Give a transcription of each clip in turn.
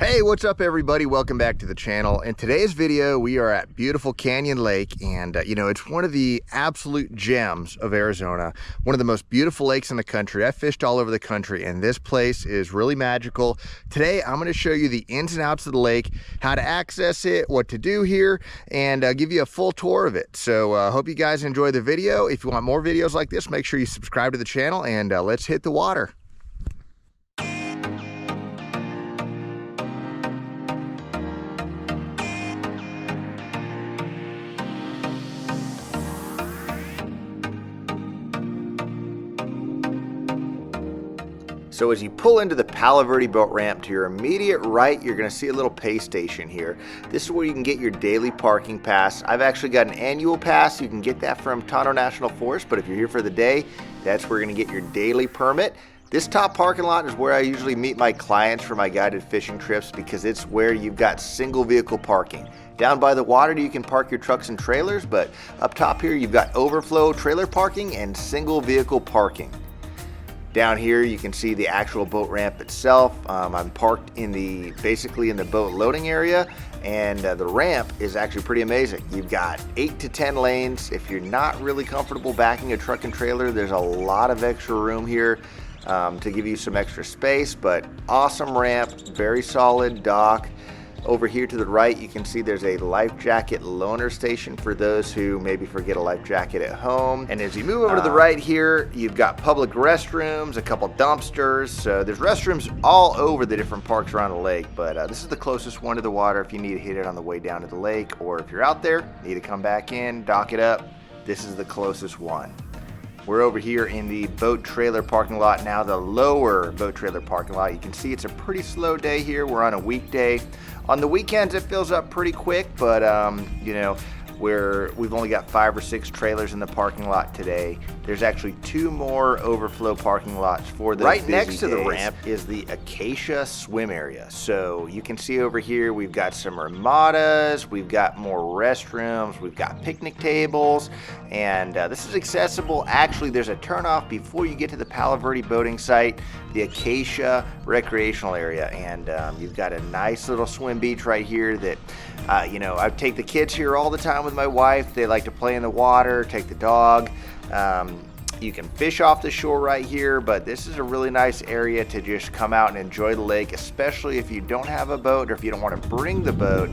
Hey, what's up everybody? Welcome back to the channel. In today's video, we are at beautiful Canyon Lake, and it's one of the absolute gems of Arizona, one of the most beautiful lakes in the country. I've fished all over the country, and this place is really magical. Today, I'm going to show you the ins and outs of the lake, how to access it, what to do here, and give you a full tour of it. So hope you guys enjoy the video. If you want more videos like this, make sure you subscribe to the channel, and let's hit the water. So as you pull into the Palo Verde boat ramp, to your immediate right, you're going to see a little pay station here. This is where you can get your daily parking pass. I've actually got an annual pass. You can get that from Tonto National Forest, but if you're here for the day, that's where you're going to get your daily permit. This top parking lot is where I usually meet my clients for my guided fishing trips because it's where you've got single vehicle parking. Down by the water, you can park your trucks and trailers, but up top here, you've got overflow trailer parking and single vehicle parking. Down here you can see the actual boat ramp itself. I'm parked basically in the boat loading area, and the ramp is actually pretty amazing. You've got 8 to 10 lanes. If you're not really comfortable backing a truck and trailer, there's a lot of extra room here to give you some extra space, but awesome ramp, very solid dock. Over here to the right, you can see there's a life jacket loaner station for those who maybe forget a life jacket at home. And as you move over to the right here, you've got public restrooms, a couple dumpsters. So there's restrooms all over the different parks around the lake, but this is the closest one to the water if you need to hit it on the way down to the lake, or if you're out there, need to come back in, dock it up, this is the closest one. We're over here in the boat trailer parking lot now, the lower boat trailer parking lot. You can see it's a pretty slow day here. We're on a weekday. On the weekends, it fills up pretty quick, but we've only got 5 or 6 trailers in the parking lot today. There's actually 2 more overflow parking lots for those right next to the ramp is the Acacia swim area. So you can see over here we've got some ramadas, we've got more restrooms, we've got picnic tables, and this is accessible. Actually, there's a turnoff before you get to the Palo Verde boating site, the Acacia recreational area, and you've got a nice little swim beach right here that I take the kids here all the time with my wife. They like to play in the water, take the dog. You can fish off the shore right here, but this is a really nice area to just come out and enjoy the lake, especially if you don't have a boat or if you don't want to bring the boat.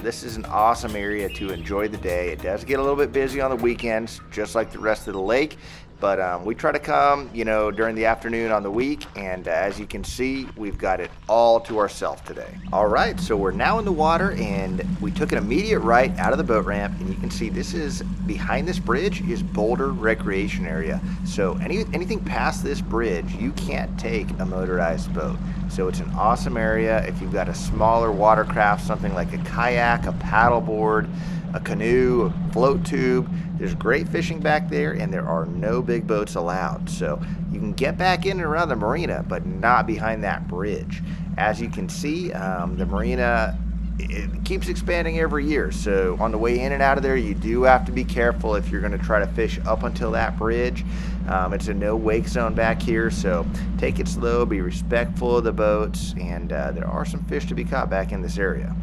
This is an awesome area to enjoy the day. It does get a little bit busy on the weekends, just like the rest of the lake, but we try to come, during the afternoon on the week, and as you can see, we've got it all to ourselves today. All right, so we're now in the water, and we took an immediate right out of the boat ramp, and you can see this is, behind this bridge is Boulder Recreation Area. So anything past this bridge, you can't take a motorized boat. So it's an awesome area if you've got a smaller watercraft, something like a kayak, a paddleboard, a canoe, a float tube. There's great fishing back there, and there are no big boats allowed. So you can get back in and around the marina, but not behind that bridge. As you can see, the marina, it keeps expanding every year. So on the way in and out of there, you do have to be careful if you're going to try to fish up until that bridge. It's a no wake zone back here, so take it slow, be respectful of the boats, and there are some fish to be caught back in this area.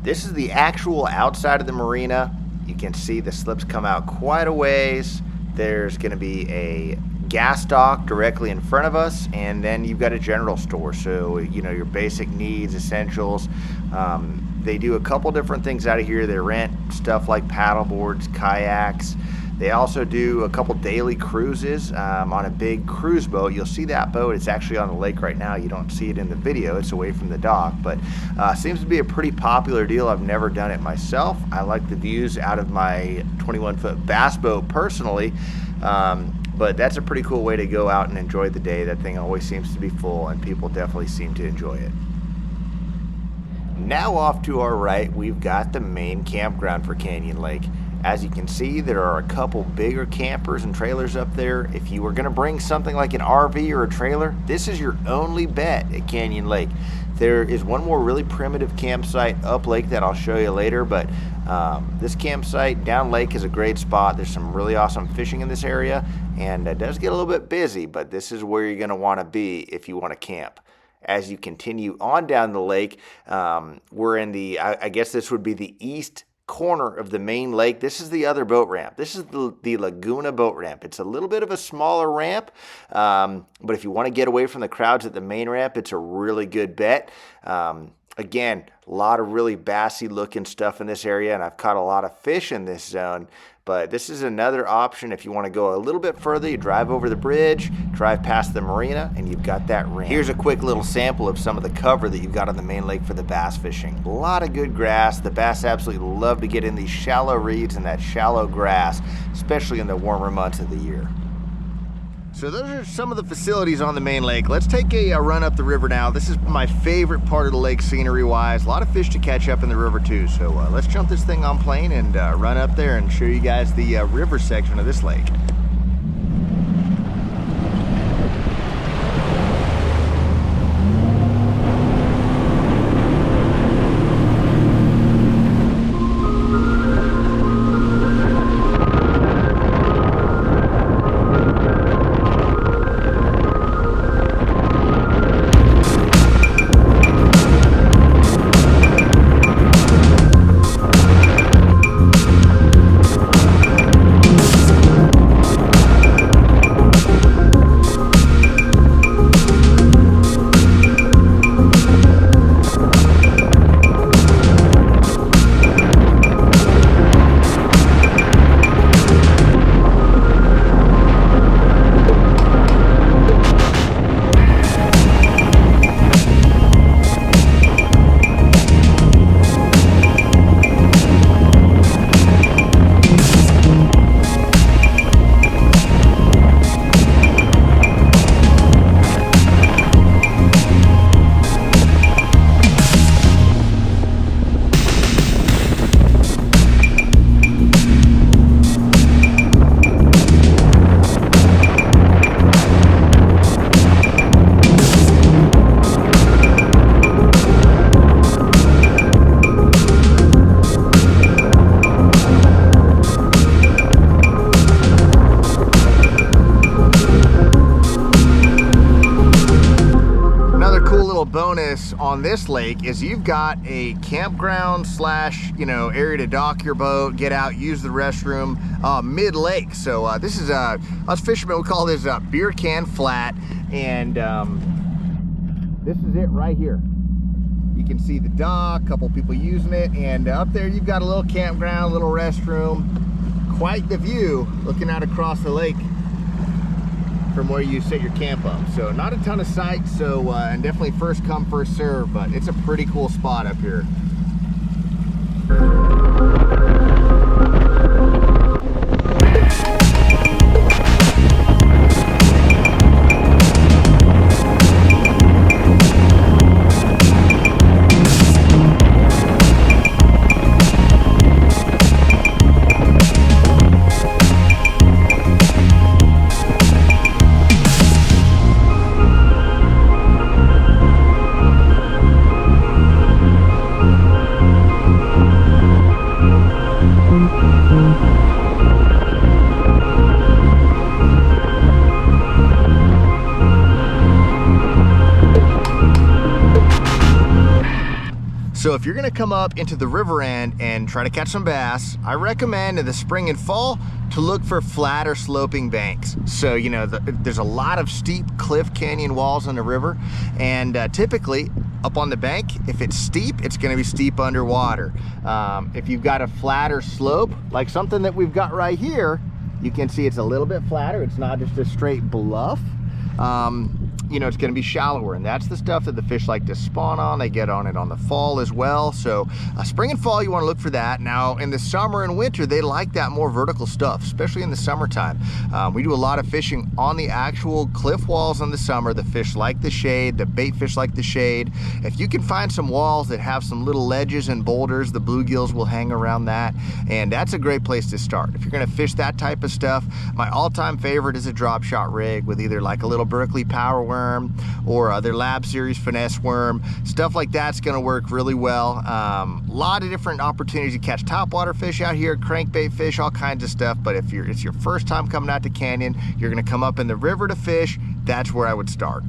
This is the actual outside of the marina. You can see the slips come out quite a ways. There's going to be a gas dock directly in front of us, and then you've got a general store. So, your basic needs, essentials. They do a couple different things out of here. They rent stuff like paddle boards, kayaks. They also do a couple daily cruises on a big cruise boat. You'll see that boat. It's actually on the lake right now. You don't see it in the video. It's away from the dock, but seems to be a pretty popular deal. I've never done it myself. I like the views out of my 21-foot bass boat personally, but that's a pretty cool way to go out and enjoy the day. That thing always seems to be full, and people definitely seem to enjoy it. Now off to our right, we've got the main campground for Canyon Lake. As you can see, there are a couple bigger campers and trailers up there. If you were going to bring something like an RV or a trailer, this is your only bet at Canyon Lake. There is one more really primitive campsite up lake that I'll show you later, but this campsite down lake is a great spot. There's some really awesome fishing in this area, and it does get a little bit busy, but this is where you're going to want to be if you want to camp. as you continue on down the lake. We're in the, I guess this would be the east corner of the main lake. This is the other boat ramp. This is the Laguna boat ramp. It's a little bit of a smaller ramp, but if you want to get away from the crowds at the main ramp, it's a really good bet. Again, a lot of really bassy looking stuff in this area, and I've caught a lot of fish in this zone. But this is another option if you want to go a little bit further. You drive over the bridge, drive past the marina, and you've got that ramp. Here's a quick little sample of some of the cover that you've got on the main lake for the bass fishing. A lot of good grass. The bass absolutely love to get in these shallow reeds and that shallow grass, especially in the warmer months of the year. So those are some of the facilities on the main lake. Let's take a run up the river now. This is my favorite part of the lake scenery-wise. A lot of fish to catch up in the river too. So let's jump this thing on plane and run up there and show you guys the river section of this lake. Bonus on this lake is you've got a campground slash, area to dock your boat, get out, use the restroom mid-lake. So this is us fishermen, we call this beer can flat, and this is it right here. You can see the dock, a couple people using it, and up there you've got a little campground, a little restroom. Quite the view looking out across the lake from where you set your camp up. So not a ton of sights, so and definitely first come first serve, but it's a pretty cool spot up here. So if you're gonna come up into the river end and try to catch some bass, I recommend in the spring and fall to look for flat or sloping banks. So, there's a lot of steep cliff canyon walls on the river, and typically up on the bank, if it's steep, it's gonna be steep underwater. If you've got a flatter slope, like something that we've got right here, you can see it's a little bit flatter. It's not just a straight bluff. It's going to be shallower, and that's the stuff that the fish like to spawn on. They get on it on the fall as well. So spring and fall, you want to look for that. Now in the summer and winter, they like that more vertical stuff, especially in the summertime. We do a lot of fishing on the actual cliff walls in the summer. The fish like the shade, the bait fish like the shade. If you can find some walls that have some little ledges and boulders, the bluegills will hang around that, and that's a great place to start. If you're going to fish that type of stuff, my all-time favorite is a drop shot rig with either like a little Berkley power worm or their Lab Series finesse worm. Stuff like that's going to work really well. A lot of different opportunities to catch topwater fish out here, crankbait fish, all kinds of stuff. But if it's your first time coming out to Canyon, you're going to come up in the river to fish, that's where I would start.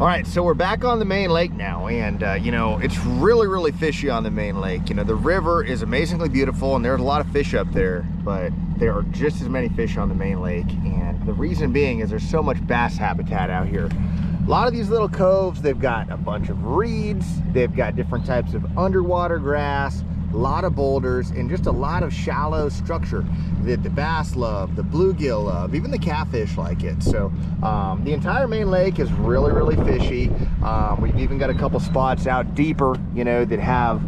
All right, so we're back on the main lake now, and you know, it's really fishy on the main lake. You know, the river is amazingly beautiful and there's a lot of fish up there, but there are just as many fish on the main lake, and the reason being is there's so much bass habitat out here. A lot of these little coves, they've got a bunch of reeds, they've got different types of underwater grass, a lot of boulders, and just a lot of shallow structure that the bass love, the bluegill love, even the catfish like it. So the entire main lake is really fishy. We've even got a couple spots out deeper, you know, that have,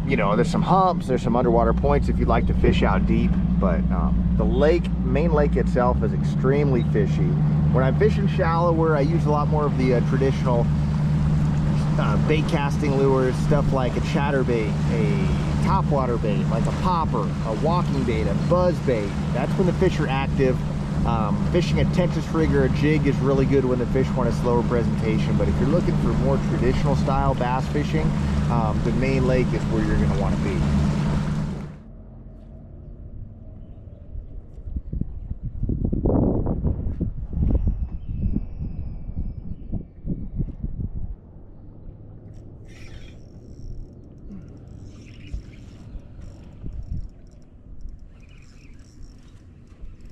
you know, there's some humps, there's some underwater points if you'd like to fish out deep. But the main lake itself is extremely fishy. When I'm fishing shallower, I use a lot more of the traditional bait casting lures, stuff like a chatterbait, a topwater bait, like a popper, a walking bait, a buzz bait. That's when the fish are active. Fishing a Texas rig or a jig is really good when the fish want a slower presentation, but if you're looking for more traditional style bass fishing, the main lake is where you're going to want to be.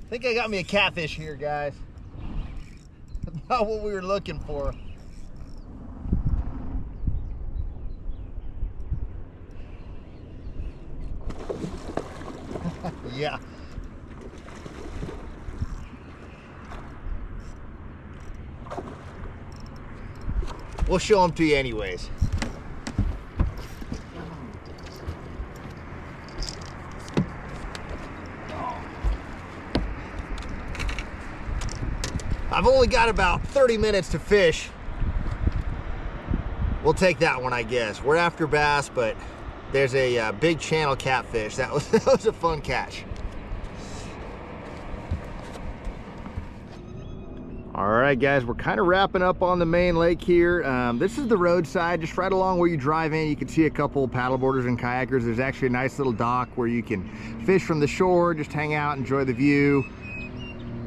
I think I got me a catfish here, guys. Not what we were looking for. Yeah. We'll show them to you anyways. I've only got about 30 minutes to fish. We'll take that one, I guess. We're after bass, but there's a big channel catfish. That was a fun catch. All right, guys, we're kind of wrapping up on the main lake here. This is the roadside, just right along where you drive in. You can see a couple paddleboarders and kayakers. There's actually a nice little dock where you can fish from the shore, just hang out, enjoy the view.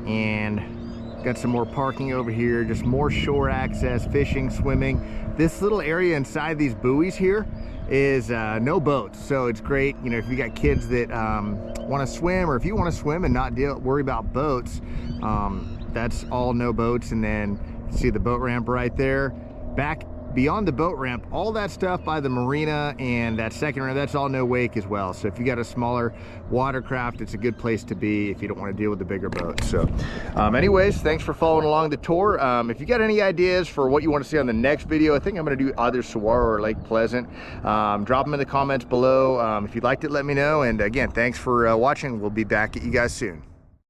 And got some more parking over here, just more shore access, fishing, swimming. This little area inside these buoys here is no boats, so it's great, you know, if you got kids that want to swim, or if you want to swim and not worry about boats. That's all no boats. And then see the boat ramp right there. Back beyond the boat ramp, all that stuff by the marina and that second ramp, that's all no wake as well. So if you got a smaller watercraft, it's a good place to be if you don't want to deal with the bigger boats. So anyways, thanks for following along the tour. If you got any ideas for what you want to see on the next video, I think I'm going to do either Saguaro or Lake Pleasant. Drop them in the comments below. If you liked it, let me know. And again, thanks for watching. We'll be back at you guys soon.